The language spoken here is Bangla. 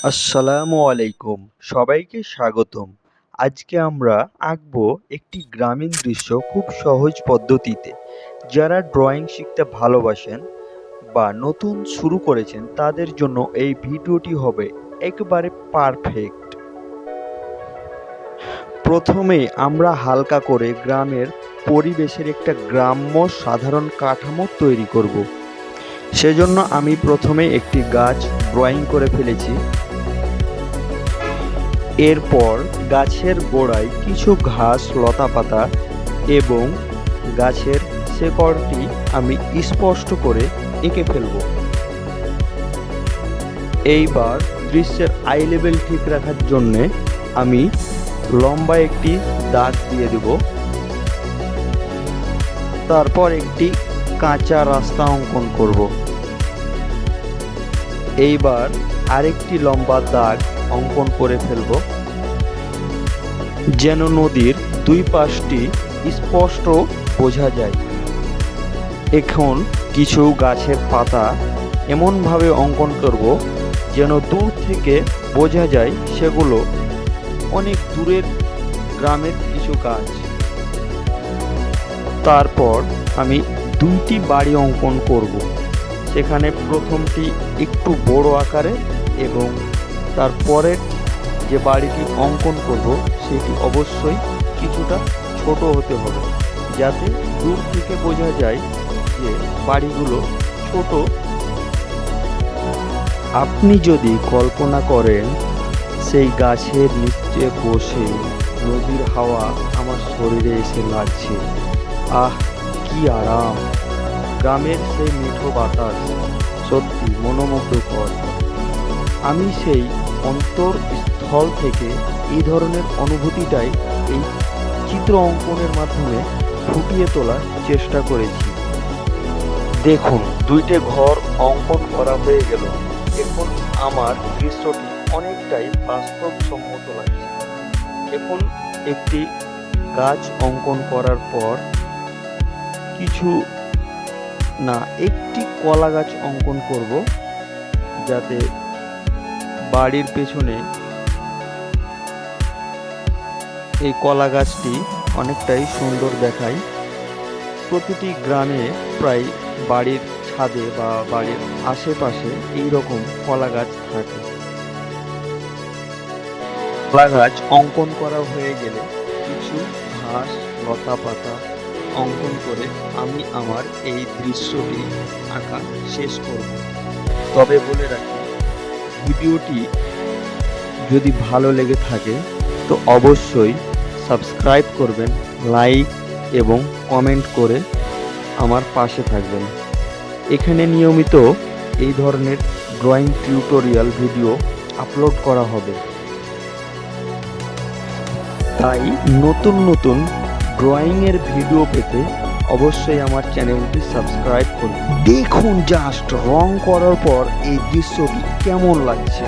আসসালামু আলাইকুম, সবাইকে স্বাগতম। আজকে আমরা আঁকবো একটি গ্রামীণ দৃশ্য খুব সহজ পদ্ধতিতে। যারা ড্রয়িং শিখতে ভালোবাসেন বা নতুন শুরু করেছেন তাদের জন্য এই ভিডিওটি হবে একেবারে পারফেক্ট। প্রথমে আমরা হালকা করে গ্রামের পরিবেশের একটা গ্রাম্য সাধারণ কাঠামো তৈরি করব। সেজন্য আমি প্রথমে একটি গাছ ড্রয়িং করে ফেলেছি। এরপর গাছের গোড়ায় কিছু ঘাস লতাপাতা এবং গাছের শেকড়টি আমি স্পষ্ট করে এঁকে ফেলব। এইবার দৃশ্যের আই লেভেল ঠিক রাখার জন্যে আমি লম্বা একটি দাগ দিয়ে দেব। তারপর একটি কাঁচা রাস্তা অঙ্কন করব। এইবার আরেকটি লম্বা দাগ অঙ্কন করে ফেলব, যেন নদীর দুই পাশটি স্পষ্ট বোঝা যায়। এখন কিছু গাছের পাতা এমনভাবে অঙ্কন করব যেন দূর থেকে বোঝা যায় সেগুলো অনেক দূরের গ্রামের কিছু গাছ। তারপর আমি দুইটি বাড়ি অঙ্কন করব। সেখানে প্রথমটি একটু বড় আকারে এবং তারপরের যে বাড়িটি অঙ্কন করব সেটি অবশ্যই কিছুটা ছোট হতে হবে, যাতে দূর থেকে বোঝা যায় যে বাড়িগুলো ছোট। আপনি যদি কল্পনা করেন সেই গাছের নিচে বসে নদীর হাওয়া আমার শরীরে এসে লাগছে, আহ কি আরাম! গ্রামের সেই মিঠো বাতাস সত্যি মনোমুগ্ধকর। আমি সেই অন্তরস্থল থেকে এই ধরনের অনুভূতিটাই এই চিত্র অঙ্কনের মাধ্যমে ফুটিয়ে তোলার চেষ্টা করেছি। দেখুন, দুইটি ঘর অঙ্কন করা হয়ে গেল। এখন আমার দৃশ্যটি অনেকটাই বাস্তবসম্মত লাগছে। এখন একটি গাছ অঙ্কন করার পর একটি কলা গাছ অঙ্কন করব, যাতে বাড়ির পেছনে এই কলা গাছটি অনেকটাই সুন্দর দেখায়। প্রতিটি গ্রামে প্রায় বাড়ির ছাদে বা বাড়ির আশেপাশে এই রকম কলা গাছ থাকে। কলা গাছ অঙ্কন করা হয়ে গেলে কিছু ঘাস লতা পাতা অঙ্কন করে আমি আমার এই দৃশ্যটি আঁকা শেষ করব। তবে বলে রাখি, ভিডিওটি যদি ভালো লেগে থাকে তো অবশ্যই সাবস্ক্রাইব করবেন, লাইক এবং কমেন্ট করে আমার পাশে থাকবেন। এখানে নিয়মিত এই ধরনের ড্রয়িং টিউটোরিয়াল ভিডিও আপলোড করা হবে, তাই নতুন নতুন ড্রয়িংয়ের ভিডিও পেতে অবশ্যই আমার চ্যানেলটি সাবস্ক্রাইব করুন। দেখুন জাস্ট রং করার পর এই দৃশ্যটি কেমন লাগছে।